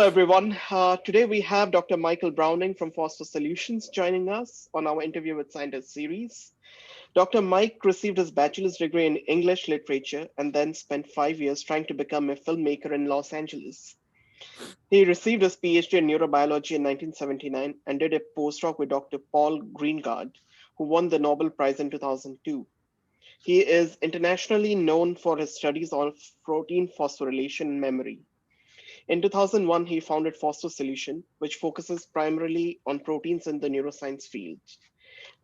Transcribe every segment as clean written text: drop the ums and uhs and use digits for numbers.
everyone. Today we have Dr. Michael Browning from PhosphoSolutions joining us on our Interview with Scientists series. Dr. Mike received his bachelor's degree in English literature and then spent 5 years trying to become a filmmaker in Los Angeles. He received his PhD in neurobiology in 1979 and did a postdoc with Dr. Paul Greengard, who won the Nobel Prize in 2002. He is internationally known for his studies of protein phosphorylation in memory. In 2001, he founded PhosphoSolutions, which focuses primarily on proteins in the neuroscience field.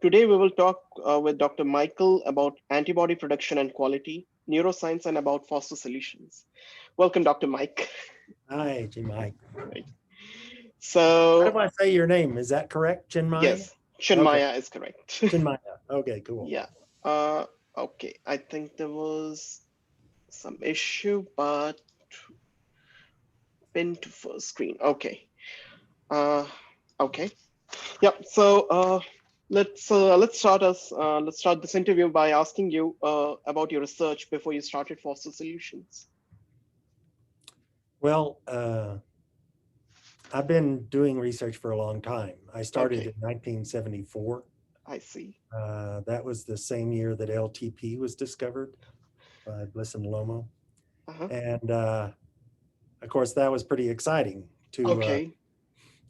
Today, we will talk with Dr. Michael about antibody production and quality, neuroscience, and about PhosphoSolutions. Welcome, Dr. Mike. Hi, Mike. Right. How So, do I say your name? Is that correct, Chinmaya? yes, Okay, Chinmaya is correct. Chinmaya. Okay, cool. Yeah. Okay. I think there was some issue, but pin to first screen. Okay. Uh, okay. Yep. So let's start this interview by asking you about your research before you started PhosphoSolutions. Well, I've been doing research for a long time. I started Okay, in 1974. I see. That was the same year that LTP was discovered by Bliss and Lomo. Uh-huh. And of course, that was pretty exciting to Okay.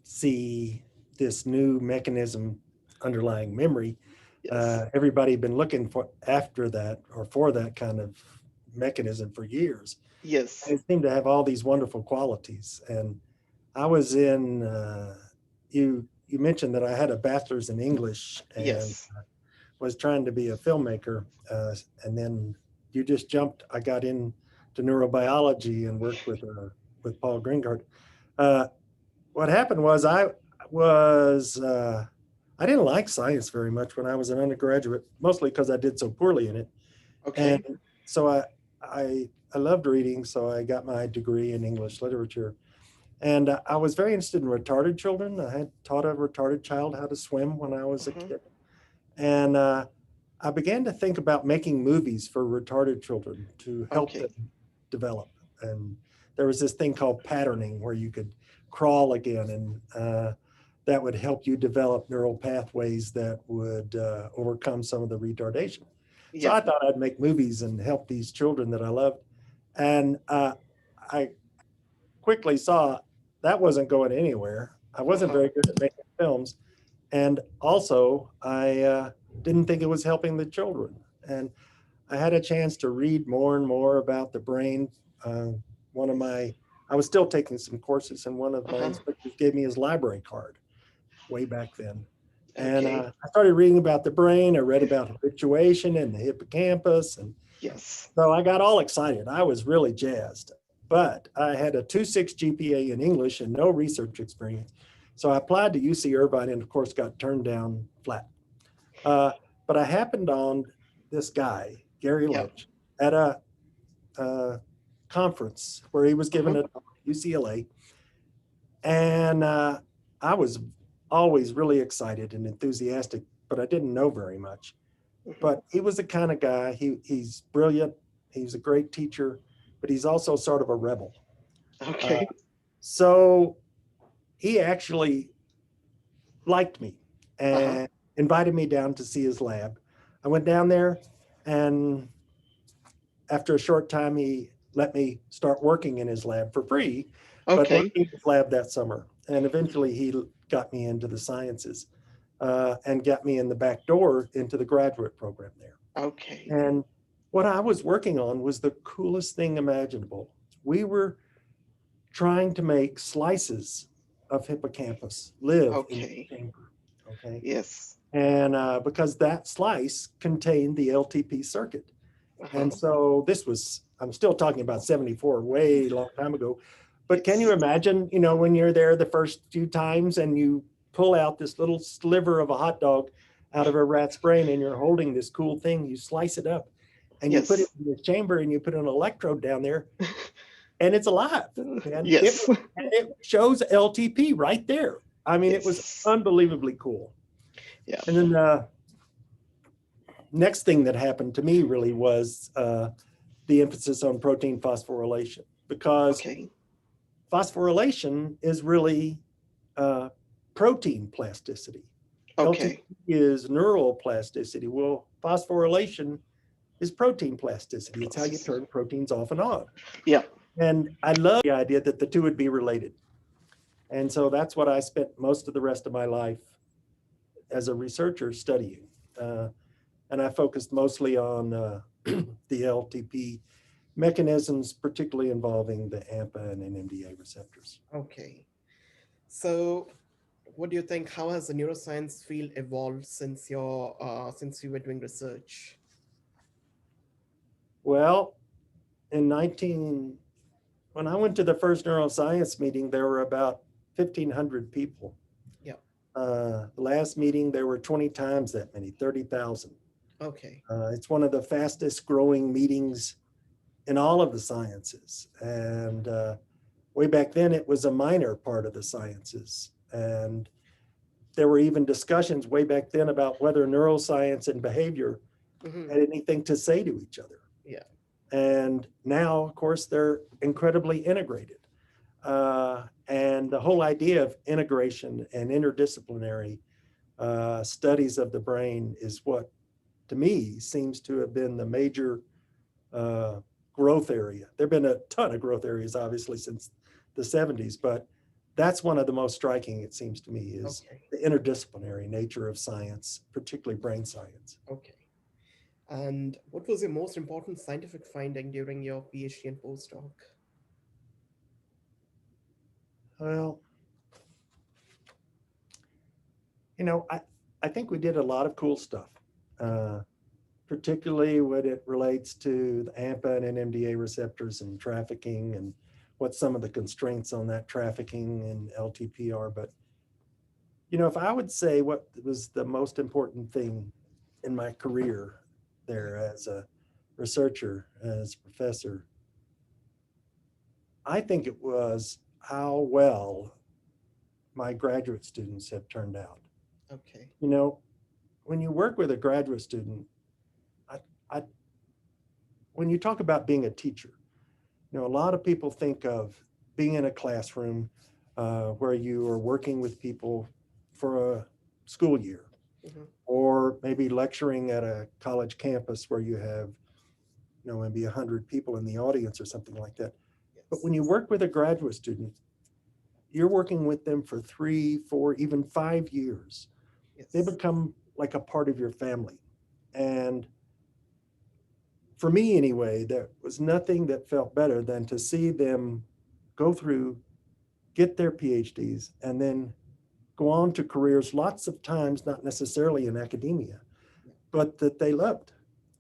see this new mechanism underlying memory. Yes. Everybody had been looking after that or for that kind of mechanism for years. Yes. And it seemed to have all these wonderful qualities. And I was in, you mentioned that I had a bachelor's in English and Yes. was trying to be a filmmaker. And then you just jumped, I got into neurobiology and worked with Paul Greengard. Uh, what happened was was, I didn't like science very much when I was an undergraduate, mostly because I did so poorly in it. And Okay. so I loved reading, so I got my degree in English literature. And I was very interested in retarded children. I had taught a retarded child how to swim when I was a Uh-huh. kid. And I began to think about making movies for retarded children to help them Okay. develop. And there was this thing called patterning where you could crawl again, and that would help you develop neural pathways that would overcome some of the retardation. So Yeah. I thought I'd make movies and help these children that I loved. And I quickly saw that wasn't going anywhere. I wasn't Uh-huh. very good at making films. And also, I didn't think it was helping the children. And I had a chance to read more and more about the brain. Uh, one of my, I was still taking some courses, and one of my Uh-huh. instructors gave me his library card way back then. And Okay. I started reading about the brain. I read about habituation and the hippocampus. And Yes. so I got all excited. I was really jazzed. But I had a 2.6 GPA in English and no research experience. So I applied to UC Irvine and, of course, got turned down flat. Uh, but I happened on this guy, Gary Yeah. Lynch, at a conference where he was giving Uh-huh. a talk at UCLA. And I was always really excited and enthusiastic, but I didn't know very much. Mhm. But he was the kind of guy, he's brilliant. He's a great teacher, but he's also sort of a rebel. Uh, Okay. so he actually liked me Uh-huh. and invited me down to see his lab. I went down there, and after a short time, he let me start working in his lab for free, but Okay. working in his lab that summer. And eventually, he got me into the sciences and got me in the back door into the graduate program there. Okay. And what I was working on was the coolest thing imaginable. We were trying to make slices of hippocampus live in Okay. the chamber. Okay. Yes. And because that slice contained the LTP circuit. Uh-huh. And so this was, I'm still talking about 74, way long time ago. But can you Yes. imagine, when you're there the first few times and you pull out this little sliver of a hot dog out of a rat's brain and you're holding this cool thing, you slice it up and you put it Yes. in the chamber and you put an electrode down there and it's alive. And Yes. it shows LTP right there. I mean, it was Yes. unbelievably cool. Yeah. And then next thing that happened to me really was the emphasis on protein phosphorylation, because Okay. phosphorylation is really protein plasticity. LTP Okay. is neural plasticity. Well, phosphorylation is protein plasticity. It's how you Process. turn proteins off and on. Yeah. And I love the idea that the two would be related. And so that's what I spent most of the rest of my life as a researcher studying. And I focused mostly on the LTP mechanisms, particularly involving the AMPA and NMDA receptors. Okay. So, what do you think? How has the neuroscience field evolved since you were doing research? Well, in when I went to the first neuroscience meeting, there were about 1,500 people. Yeah. The last meeting, there were 20 times that many, 30,000. Okay. It's one of the fastest growing meetings in all of the sciences. And way back then, it was a minor part of the sciences. And there were even discussions way back then about whether neuroscience and behavior Hmm. had anything to say to each other. Yeah. And now, of course, they're incredibly integrated. And the whole idea of integration and interdisciplinary studies of the brain is what, to me, seems to have been the major growth area. There have been a ton of growth areas, obviously, since the 70s, but that's one of the most striking, it seems to me, is Okay. the interdisciplinary nature of science, particularly brain science. Okay. And what was your most important scientific finding during your PhD and postdoc? Well, you know, I think we did a lot of cool stuff, particularly when it relates to the AMPA and NMDA receptors and trafficking and what some of the constraints on that trafficking and LTP are. But, you know, if I would say what was the most important thing in my career there as a researcher, as a professor, I think it was how well my graduate students have turned out. Okay. You know, when you work with a graduate student, I, I, when you talk about being a teacher, you know, a lot of people think of being in a classroom where you are working with people for a school year, Hmm. or maybe lecturing at a college campus where you have, you know, maybe 100 people in the audience or something like that. But Yes. when you work with a graduate student, you're working with them for 3, 4, even 5 years. They Yes. become like a part of your family. And for me anyway, there was nothing that felt better than to see them go through, get their PhDs, and then go on to careers lots of times, not necessarily in academia, Yeah. but that they loved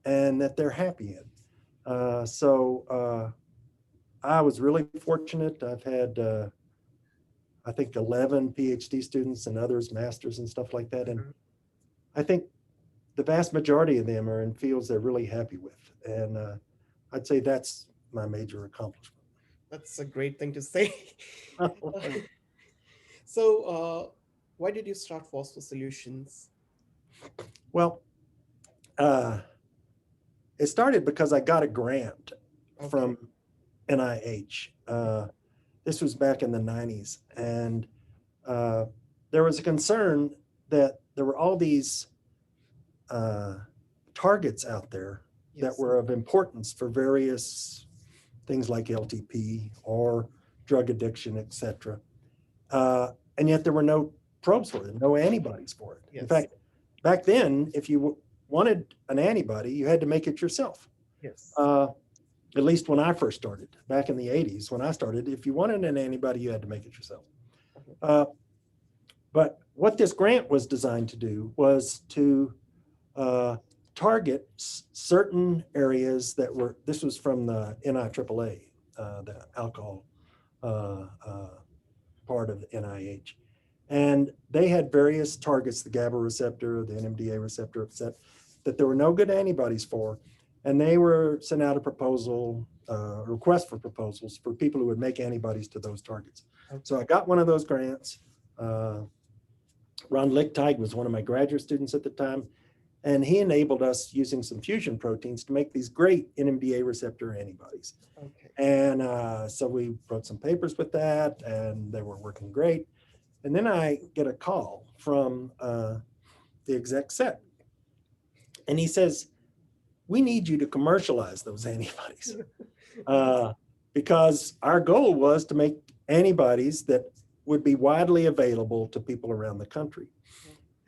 and that they're happy in. So I was really fortunate. I've had, I think, 11 PhD students and others, masters and stuff like that. And Mhm. I think the vast majority of them are in fields they're really happy with. And I'd say that's my major accomplishment. That's a great thing to say. So, why did you start PhosphoSolutions? Well, uh, it started because I got a grant Okay. from NIH. This was back in the 90s. And uh, there was a concern that there were all these uh, targets out there that Yes. were of importance for various things like LTP or drug addiction, et cetera. And yet there were no probes for it, no antibodies for it. In Yes. fact, back then, if you wanted an antibody, you had to make it yourself. Yes. Uh, at least when I first started, back in the 80s, when I started, if you wanted an antibody, you had to make it yourself. Okay. Uh, but what this grant was designed to do was to uh, target certain areas that were, this was from the NIAAA, the alcohol uh, uh, part of the NIH. And they had various targets, the GABA receptor, the NMDA receptor, etc., that there were no good antibodies for. And they were sent out a proposal, request for proposals for people who would make antibodies to those targets. So Okay. I got one of those grants. Ron Lichtig was one of my graduate students at the time. And he enabled us using some fusion proteins to make these great NMDA receptor antibodies. Okay. And so we wrote some papers with that, and they were working great. And then I get a call from the exec set, and he says, "We need you to commercialize those antibodies because our goal was to make antibodies that would be widely available to people around the country."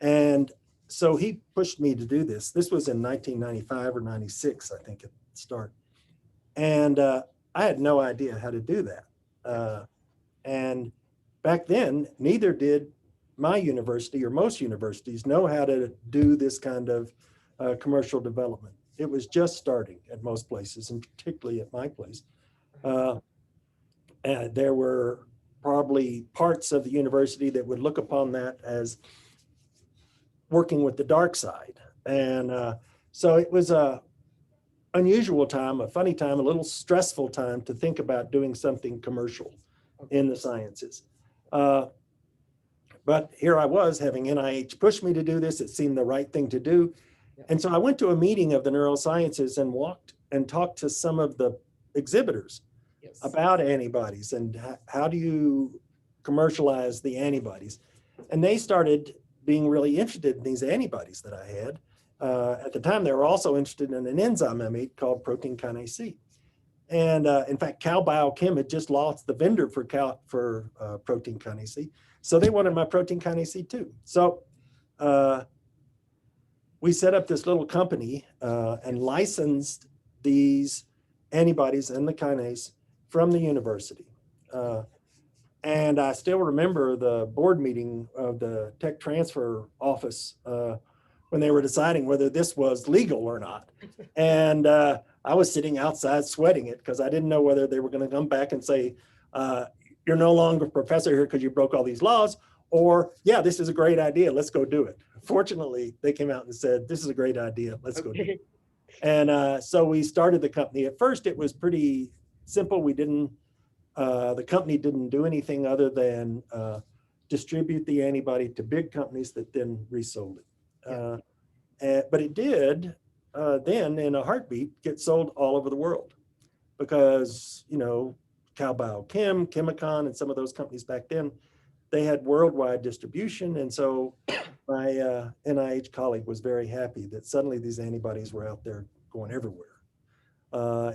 And so he pushed me to do this. This was in 1995 or 96, I think, at the start. And I had no idea how to do that. And back then, neither did my university or most universities know how to do this kind of commercial development. It was just starting at most places, and particularly at my place. There were probably parts of the university that would look upon that as working with the dark side. And so it was a unusual time, a funny time, a little stressful time to think about doing something commercial in the sciences. But here I was having NIH push me to do this. It seemed the right thing to do. And so I went to a meeting of the neurosciences and walked and talked to some of the exhibitors about antibodies and how do you commercialize the antibodies. And they started being really interested in these antibodies that I had. At the time, they were also interested in an enzyme I made called protein kinase C. And in fact, Cal Biochem had just lost the vendor for protein kinase C. So they wanted my protein kinase C too. So we set up this little company and licensed these antibodies and the kinase from the university. And I still remember the board meeting of the tech transfer office when they were deciding whether this was legal or not. And I was sitting outside sweating it because I didn't know whether they were going to come back and say, you're no longer a professor here because you broke all these laws, or, yeah, this is a great idea, let's go do it. Fortunately, they came out and said, this is a great idea, let's go do it. And so we started the company. At first, it was pretty simple. The company didn't do anything other than distribute the antibody to big companies that then resold it. But it did then, in a heartbeat, get sold all over the world because, Cal Biochem, Chemicon, and some of those companies back then, they had worldwide distribution. And so my NIH colleague was very happy that suddenly these antibodies were out there going everywhere.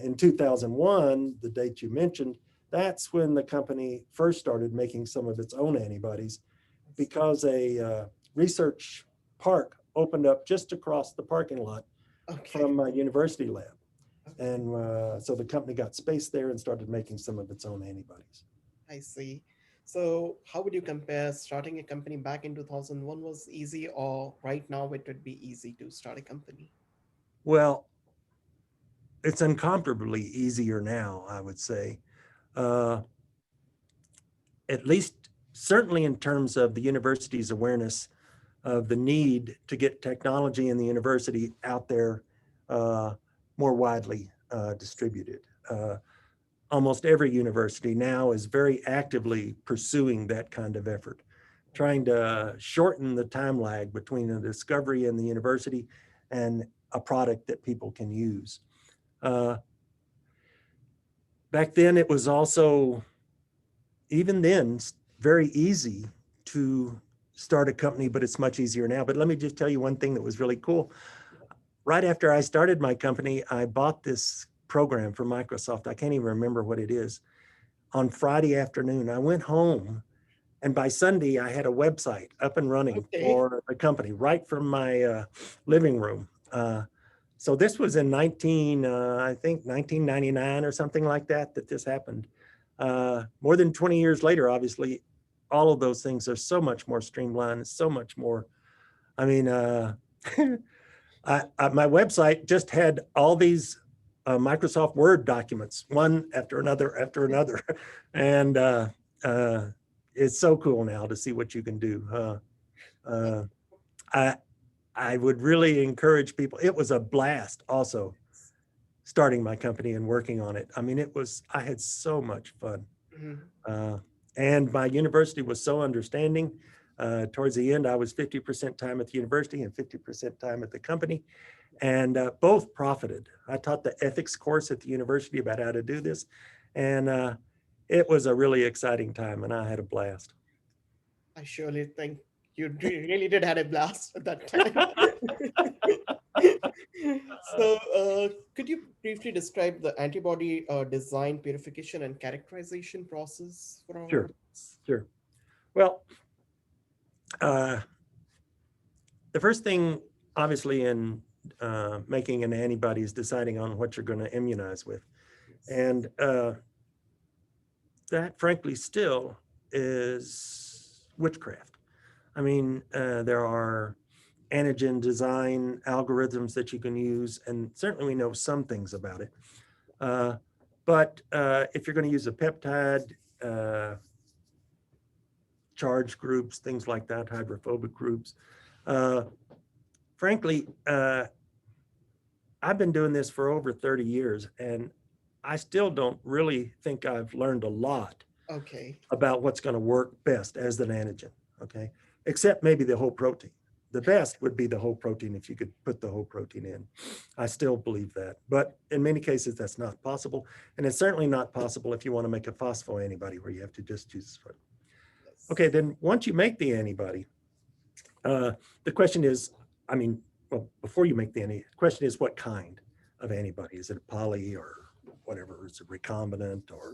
In 2001, the date you mentioned, that's when the company first started making some of its own antibodies because a research park opened up just across the parking lot from my university lab. And so the company got space there and started making some of its own antibodies. I see. So how would you compare starting a company back in 2001 was easy, or right now it would be easy to start a company? Well, it's incomparably easier now, I would say. At least certainly in terms of the university's awareness of the need to get technology in the university out there more widely distributed. Almost every university now is very actively pursuing that kind of effort, trying to shorten the time lag between the discovery in the university and a product that people can use. Back then, it was also, even then, very easy to start a company, but it's much easier now. But let me just tell you one thing that was really cool. Right after I started my company, I bought this program from Microsoft. I can't even remember what it is. On Friday afternoon, I went home, and by Sunday, I had a website up and running for the company right from my living room. So this was in I think 1999 or something like that this happened. More than 20 years later, obviously, all of those things are so much more streamlined, so much more. I mean, my website just had all these Microsoft Word documents, one after another. And it's so cool now to see what you can do. I would really encourage people. It was a blast also starting my company and working on it. I mean, I had so much fun. And my university was so understanding. Towards the end, I was 50% time at the university and 50% time at the company, and both profited. I taught the ethics course at the university about how to do this, and it was a really exciting time, and I had a blast. I surely think you really did had a blast at that time. So, could you briefly describe the antibody design, purification, and characterization process for our Sure, audience? sure. Well, uh, the first thing, obviously, in making an antibody is deciding on what you're going to immunize with. Yes. And that, frankly, still is witchcraft. I mean, there are antigen design algorithms that you can use, and certainly we know some things about it. But if you're going to use a peptide, uh, charge groups, things like that, hydrophobic groups, uh, frankly, I've been doing this for over 30 years, and I still don't really think I've learned a lot Okay. about what's going to work best as an antigen, okay? Except maybe the whole protein. The best would be the whole protein if you could put the whole protein in. I still believe that. But in many cases, that's not possible. And it's certainly not possible if you want to make a phospho antibody where you have to just use it. Yes. Okay, then once you make the antibody, the question is, I mean, well, before you make the antibody, the question is what kind of antibody? Is it a poly or whatever? Is it recombinant or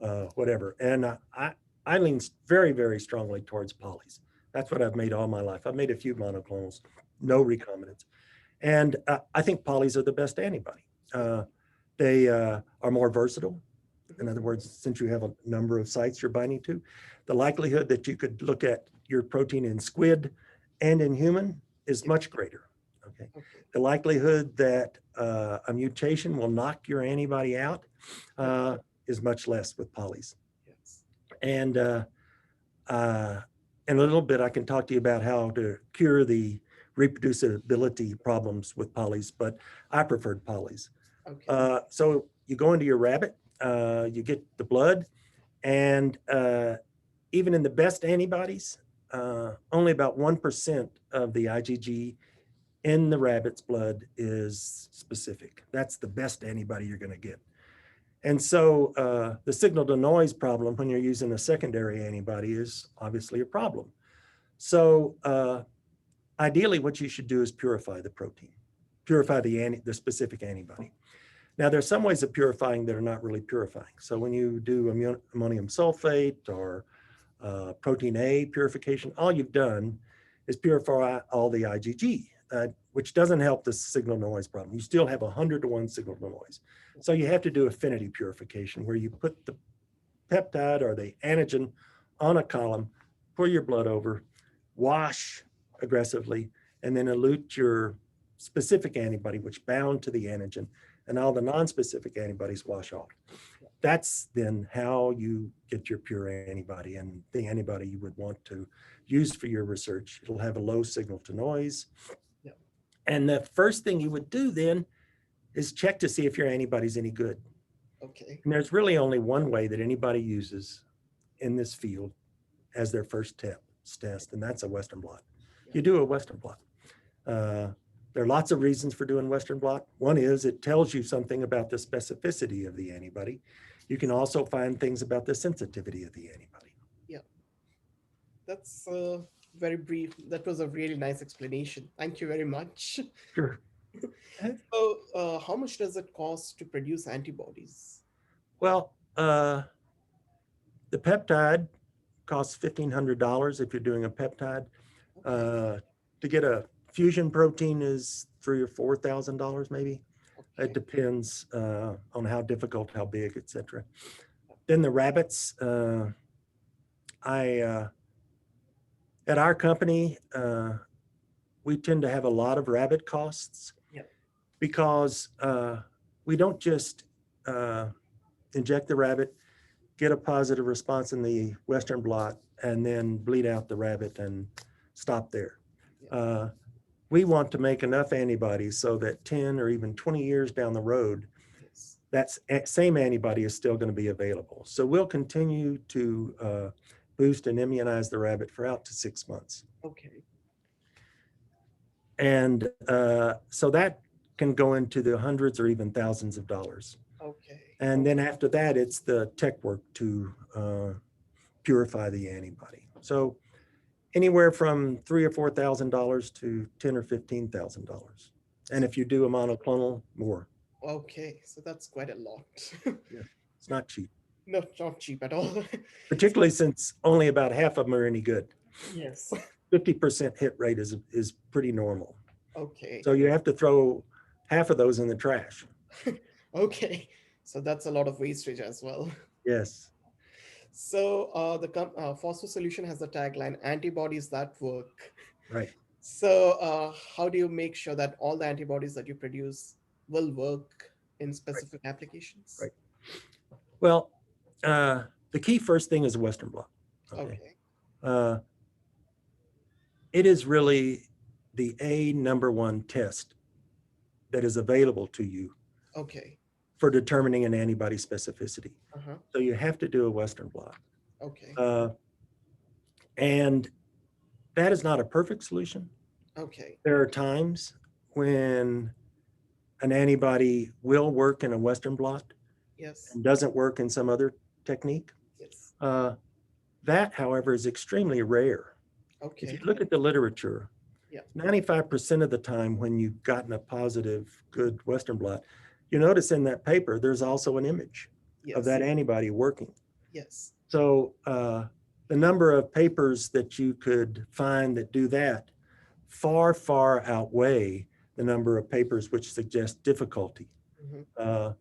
Yeah. whatever? And I lean very, very strongly towards polys. That's what I've made all my life. I've made a few monoclonals, no recombinants. And I think polys are the best antibody. They are more versatile. In other words, since you have a number of sites you're binding to, the likelihood that you could look at your protein in squid and in human is Yeah. much greater. Okay. Okay. The likelihood that a mutation will knock your antibody out is much less with polys. Yes. And in a little bit, I can talk to you about how to cure the reproducibility problems with polys, but I preferred polys. Okay. So you go into your rabbit, you get the blood, and even in the best antibodies, only about 1% of the IgG in the rabbit's blood is specific. That's the best antibody you're going to get. And so the signal to noise problem when you're using a secondary antibody is obviously a problem. So ideally what you should do is purify the protein, purify the specific antibody. Now there's some ways of purifying that are not really purifying. So when you do ammonium sulfate or protein A purification, all you've done is purify all the IgG, which doesn't help the signal noise problem. You still have 100-to-1 signal to noise. So you have to do affinity purification where you put the peptide or the antigen on a column, pour your blood over, wash aggressively, and then elute your specific antibody, which bound to the antigen, and all the non-specific antibodies wash off. That's then how you get your pure antibody and the antibody you would want to use for your research. It'll have a low signal to noise. Yeah. And the first thing you would do then is check to see if your antibody's any good. Okay. And there's really only one way that anybody uses in this field as their first test, and that's a Western blot. You do a Western blot. There are lots of reasons for doing Western blot. One is it tells you something about the specificity of the antibody. You can also find things about the sensitivity of the antibody. Yeah. That's very brief. That was a really nice explanation. Thank you very much. Sure. So, how much does it cost to produce antibodies? Well, the peptide costs $1,500 if you're doing a peptide. To get a fusion protein is $3,000 or $4,000 maybe. Okay. It depends on how difficult, how big, etc. Then the rabbits. At our company, we tend to have a lot of rabbit costs because we don't just inject the rabbit, get a positive response in the Western blot, and then bleed out the rabbit and stop there. We want to make enough antibodies so that 10 or even 20 years down the road, that same antibody is still going to be available. So we'll continue to boost and immunize the rabbit for out to 6 months. Okay. And so that can go into the hundreds or even thousands of dollars. Okay. And then after that, it's the tech work to purify the antibody. So anywhere from $3,000 or $4,000 to $10,000 or $15,000. And if you do a monoclonal, more. Okay. So that's quite a lot. Yeah, it's not cheap, No, not cheap at all. particularly since only about half of them are any good. Yes. 50% hit rate is pretty normal. Okay. So you have to throw half of those in the trash. Okay. So that's a lot of wastage as well. Yes. So PhosphoSolution has the tagline "Antibodies that work." Right. So how do you make sure that all the antibodies that you produce will work in specific applications? Right. Well, the key first thing is a Western blot. Okay. Okay. It is really the number one test that is available to you Okay. for determining an antibody specificity. Uh-huh. So you have to do a Western blot. Okay. And that is not a perfect solution. Okay. There are times when an antibody will work in a Western blot Yes. and doesn't work in some other technique. Yes. That, however, is extremely rare. Okay. If you look at the literature, Yeah. 95% of the time when you've gotten a positive, good Western blot, you notice in that paper, there's also an image Yes. of that antibody working. Yes. So the number of papers that you could find that do that far, far outweigh the number of papers which suggest difficulty. Mm-hmm.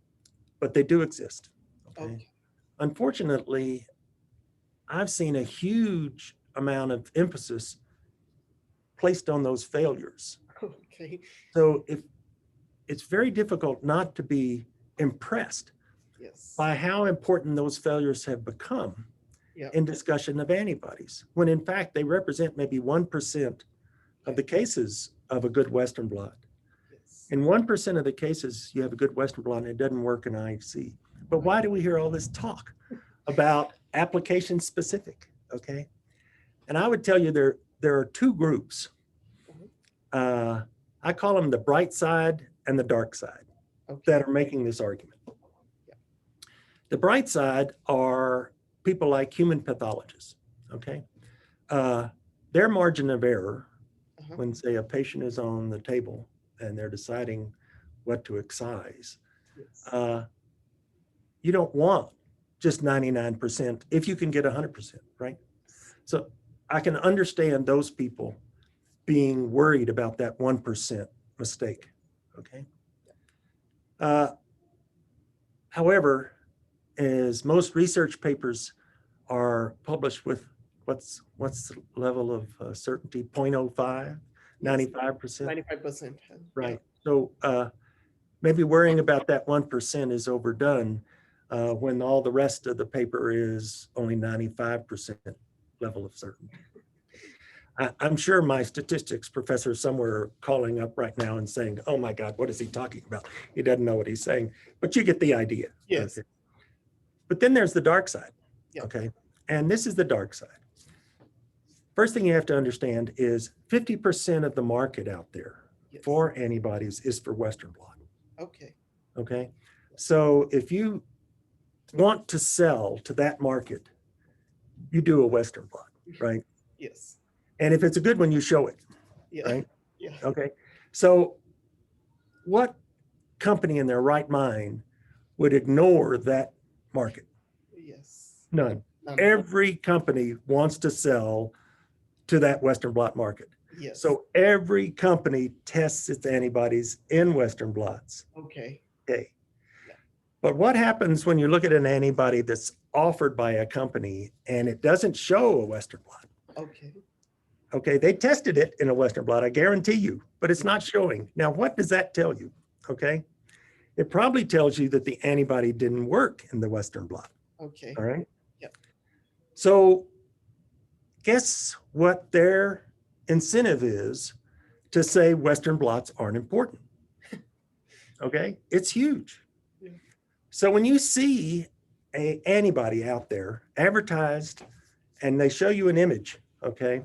But they do exist. Okay? Okay. Unfortunately, I've seen a huge amount of emphasis placed on those failures. Okay. So if it's very difficult not to be impressed Yes. by how important those failures have become Yeah. in discussion of antibodies, when in fact they represent maybe 1% of the cases of a good Western blot. Yes. In 1% of the cases, you have a good Western blot and it doesn't work in IHC. But why do we hear all this talk about application specific? Okay. And I would tell you there are two groups. I call them the bright side and the dark side that are making this argument. Yeah. The bright side are people like human pathologists. Okay. Their margin of error when, say, a patient is on the table and they're deciding what to excise, Yes. you don't want just 99% if you can get 100%, right? So I can understand those people being worried about that 1% mistake, okay? However, as most research papers are published with what's the level of certainty, 0.05, 95%? 95%. Right. Yeah. So maybe worrying about that 1% is overdone when all the rest of the paper is only 95% level of certainty. I'm sure my statistics professor is somewhere calling up right now and saying, oh my God, what is he talking about? He doesn't know what he's saying, but you get the idea. Yes. Okay. But then there's the dark side, Yeah. okay? And this is the dark side. First thing you have to understand is 50% of the market out there Yes. for antibodies is for Western blot. Okay. Okay. So if you want to sell to that market, you do a Western blot, right? Yes. And if it's a good one, you show it, Yeah. right? Yeah. Okay. So what company in their right mind would ignore that market? Yes. None. None. Every company wants to sell to that Western blot market. Yes. So every company tests its antibodies in Western blots. Okay. Okay. Yeah. But what happens when you look at an antibody that's offered by a company and it doesn't show a Western blot? Okay. Okay, they tested it in a Western blot, I guarantee you, but it's not showing. Now, what does that tell you? Okay, it probably tells you that the antibody didn't work in the Western blot. Okay. All right. Yeah. So guess what their incentive is to say Western blots aren't important? Okay, it's huge. Yeah. So when you see an antibody out there advertised and they show you an image, okay,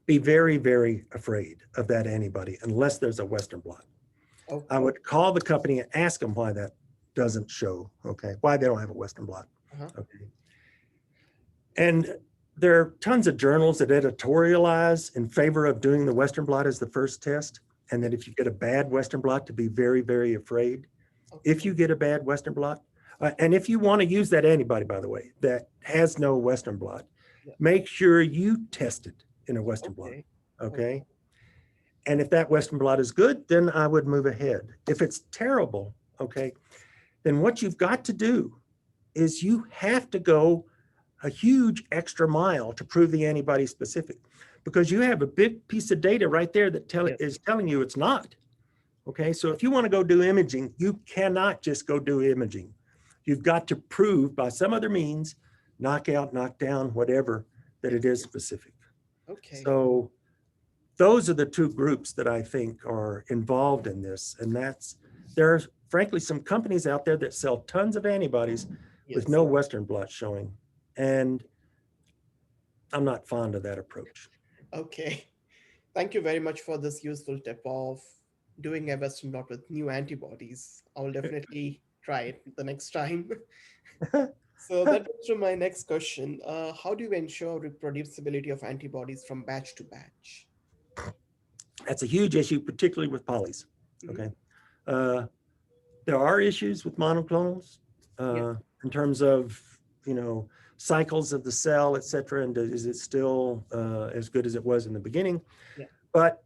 be very, very afraid of that antibody unless there's a Western blot. Okay. I would call the company and ask them why that doesn't show, okay, why they don't have a Western blot, okay. And there are tons of journals that editorialize in favor of doing the Western blot as the first test, and that if you get a bad Western blot, to be very, very afraid. If you get a bad Western blot, and if you want to use that antibody, by the way, that has no Western blot, make sure you test it in a Western blot, okay? And if that Western blot is good, then I would move ahead. If it's terrible, okay, then what you've got to do is you have to go a huge extra mile to prove the antibody specific, because you have a big piece of data right there that is telling you it's not. Okay, so if you want to go do imaging, you cannot just go do imaging. You've got to prove by some other means, knockout, knockdown, whatever, that it is specific. Okay. So those are the two groups that I think are involved in this. And there are frankly some companies out there that sell tons of antibodies with no Western blot showing. And I'm not fond of that approach. Okay. Thank you very much for this useful tip of doing a Western blot with new antibodies. I will definitely try it the next time. So that brings to my next question. How do you ensure reproducibility of antibodies from batch to batch? That's a huge issue, particularly with polys. Okay. There are issues with monoclonals in terms of, cycles of the cell, et cetera, and is it still as good as it was in the beginning? But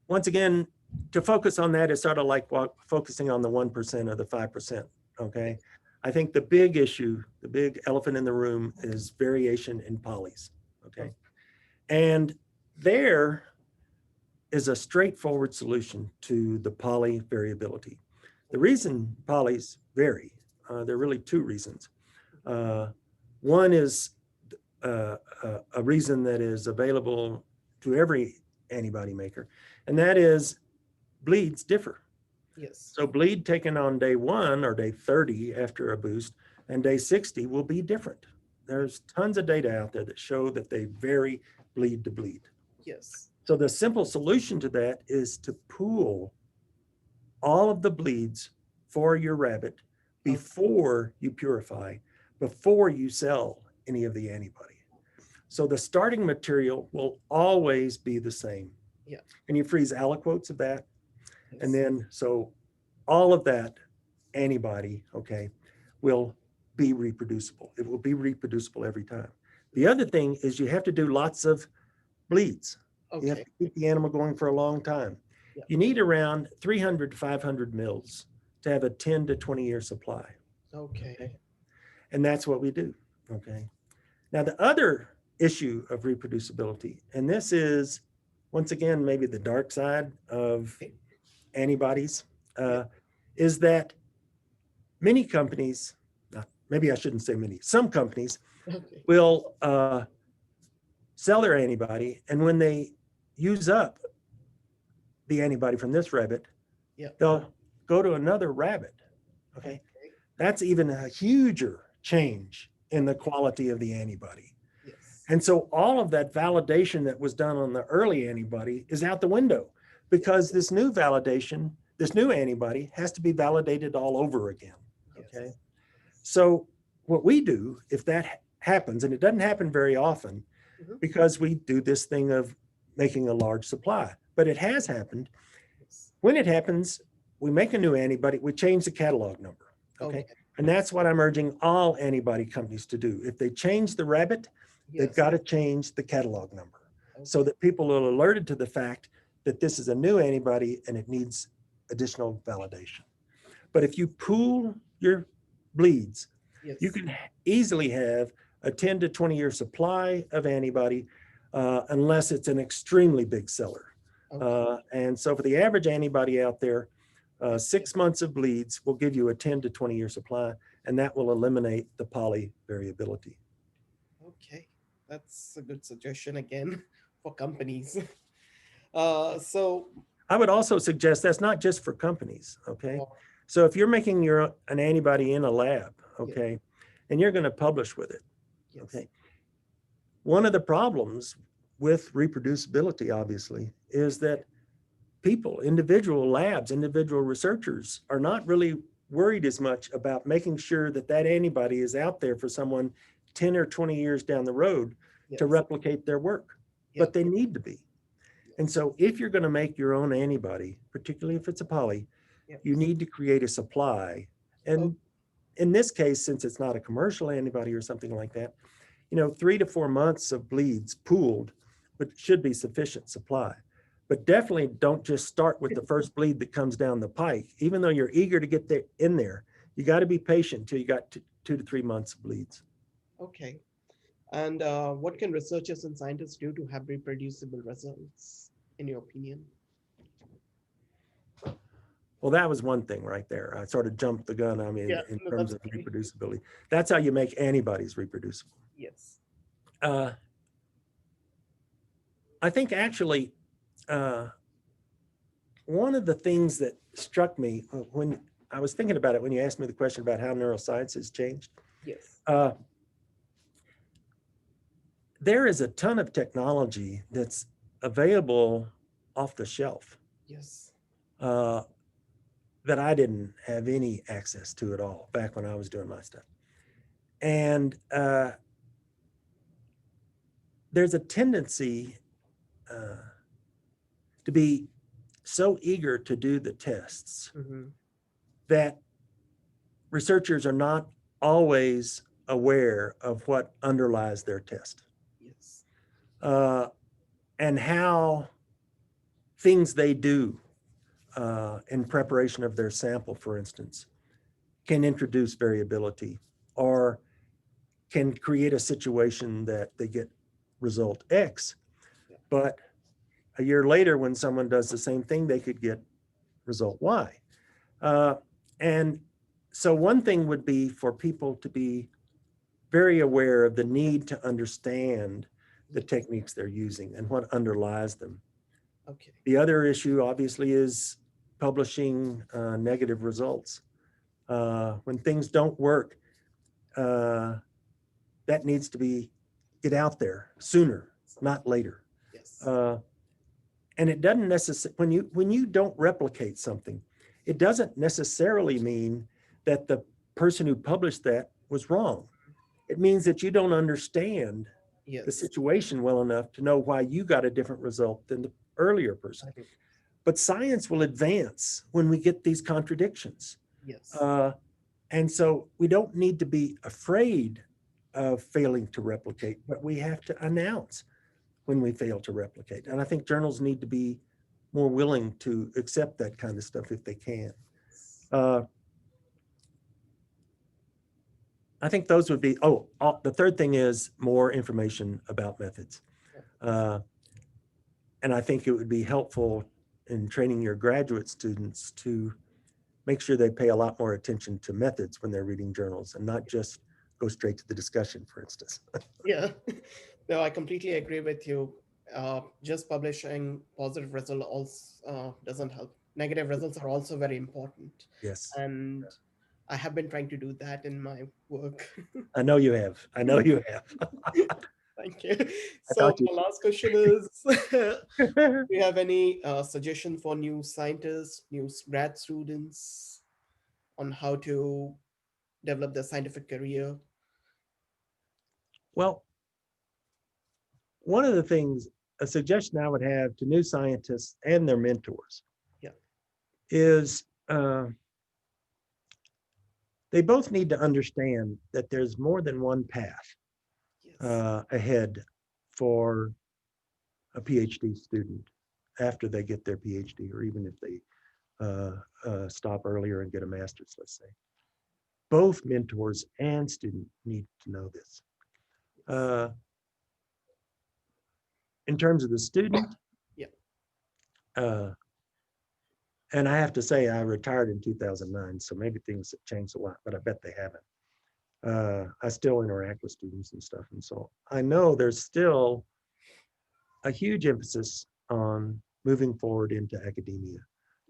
once again, to focus on that is sort of like focusing on the 1% or the 5%, okay? I think the big issue, the big elephant in the room is variation in polys, okay? And there is a straightforward solution to the poly variability. The reason polys vary, there are really two reasons. One is a reason that is available to every antibody maker, and that is bleeds differ. Yes. So bleed taken on day 1 or day 30 after a boost and day 60 will be different. There's tons of data out there that show that they vary bleed to bleed. Yes. So the simple solution to that is to pool all of the bleeds for your rabbit before you purify, before you sell any of the antibody. So the starting material will always be the same. Yeah. And you freeze aliquots of that. Yes. And then, so all of that antibody, okay, will be reproducible. It will be reproducible every time. The other thing is you have to do lots of bleeds. Okay. You have to keep the animal going for a long time. Yeah. You need around 300 to 500 mils to have a 10 to 20 year supply. Okay. And that's what we do. Okay. Now the other issue of reproducibility, and this is once again maybe the dark side of antibodies, is that many companies, maybe I shouldn't say many, some companies will sell their antibody, and when they use up the antibody from this rabbit, they'll go to another rabbit. Okay. That's even a huger change in the quality of the antibody. Yes. And so all of that validation that was done on the early antibody is out the window, because this new validation, this new antibody has to be validated all over again. Okay. Yes. So what we do, if that happens, and it doesn't happen very often, because we do this thing of making a large supply, but it has happened. When it happens, we make a new antibody, we change the catalog number. Okay. And that's what I'm urging all antibody companies to do. If they change the rabbit, they've got to change the catalog number so that people are alerted to the fact that this is a new antibody and it needs additional validation. But if you pool your bleeds, you can easily have a 10 to 20 year supply of antibody unless it's an extremely big seller. And so for the average antibody out there, 6 months of bleeds will give you a 10 to 20 year supply, and that will eliminate the poly variability. Okay, that's a good suggestion again for companies. So I would also suggest that's not just for companies, okay? So if you're making an antibody in a lab, okay, and you're going to publish with it, okay, one of the problems with reproducibility, obviously, is that people, individual labs, individual researchers are not really worried as much about making sure that that antibody is out there for someone 10 or 20 years down the road Yes. to replicate their work, but they need to be. And so if you're going to make your own antibody, particularly if it's a poly, Yes. you need to create a supply. And in this case, since it's not a commercial antibody or something like that, 3 to 4 months of bleeds pooled, but should be sufficient supply. But definitely don't just start with the first bleed that comes down the pike. Even though you're eager to get there in there, you got to be patient until you got 2 to 3 months of bleeds. Okay. And what can researchers and scientists do to have reproducible results, in your opinion? Well, that was one thing right there. I sort of jumped the gun. I mean, Yeah, in no, terms that's of great. reproducibility, that's how you make antibodies reproducible. Yes. I think actually, one of the things that struck me when I was thinking about it, when you asked me the question about how neuroscience has changed, Yes. there is a ton of technology that's available off the shelf Yes. that I didn't have any access to at all back when I was doing my stuff. And there's a tendency to be so eager to do the tests that researchers are not always aware of what underlies their test. Yes. And how things they do in preparation of their sample, for instance, can introduce variability or can create a situation that they get result X, but a year later when someone does the same thing, they could get result Y. And so one thing would be for people to be very aware of the need to understand the techniques they're using and what underlies them. Okay. The other issue obviously is publishing negative results. When things don't work, that needs to get out there sooner, not later. Yes. And it doesn't necessarily, when you don't replicate something, it doesn't necessarily mean that the person who published that was wrong. It means that you don't understand the situation well enough to know why you got a different result than the earlier person. But science will advance when we get these contradictions. Yes. And so we don't need to be afraid of failing to replicate, but we have to announce when we fail to replicate. And I think journals need to be more willing to accept that kind of stuff if they can. I think those would be, the third thing is more information about methods. And I think it would be helpful in training your graduate students to make sure they pay a lot more attention to methods when they're reading journals and not just go straight to the discussion, for instance. Yeah. No, I completely agree with you. Just publishing positive result also doesn't help. Negative results are also very important. Yes. And I have been trying to do that in my work. I know you have. I know you have. Thank you. So my last question is, do you have any suggestion for new scientists, new grad students on how to develop their scientific career? Well, one of the things, a suggestion I would have to new scientists and their mentors is they both need to understand that there's more than one path ahead for a PhD student after they get their PhD, or even if they stop earlier and get a master's, let's say. Both mentors and student need to know this. In terms of the student, and I have to say I retired in 2009, so maybe things have changed a lot, but I bet they haven't. I still interact with students and stuff, and so I know there's still a huge emphasis on moving forward into academia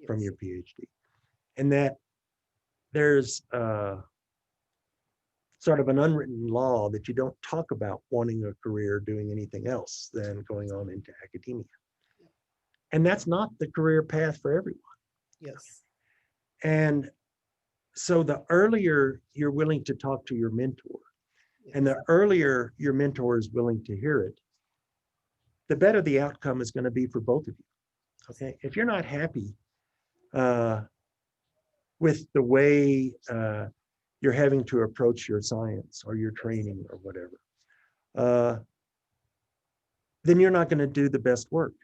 from your PhD, and that there's sort of an unwritten law that you don't talk about wanting a career doing anything else than going on into academia. And that's not the career path for everyone. Yes. And so the earlier you're willing to talk to your mentor, and the earlier your mentor is willing to hear it, the better the outcome is going to be for both of you. Okay. If you're not happy with the way you're having to approach your science or your training or whatever, then you're not going to do the best work.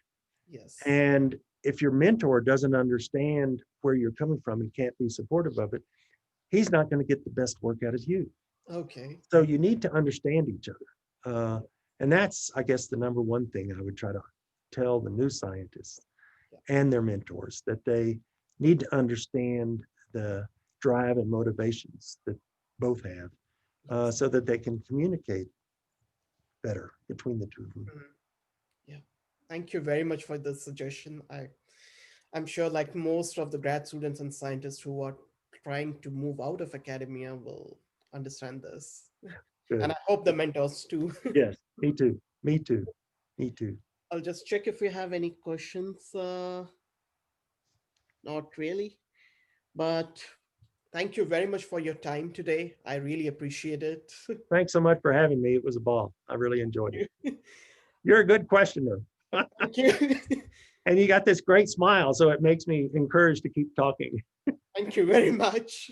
Yes. And if your mentor doesn't understand where you're coming from and can't be supportive of it, he's not going to get the best work out of you. Okay. So you need to understand each other. And that's, I guess, the number one thing I would try to tell the new scientists and their mentors, that they need to understand the drive and motivations that both have, so that they can communicate better between the two of them. Yeah. Thank you very much for the suggestion. I'm sure like most of the grad students and scientists who are trying to move out of academia will understand this. Good. And I hope the mentors too. Yes, me too. Me too. Me too. I'll just check if we have any questions. Not really, but thank you very much for your time today. I really appreciate it. Thanks so much for having me. It was a ball. I really enjoyed it. You're a good questioner. Thank you. And you got this great smile, so it makes me encouraged to keep talking. Thank you very much.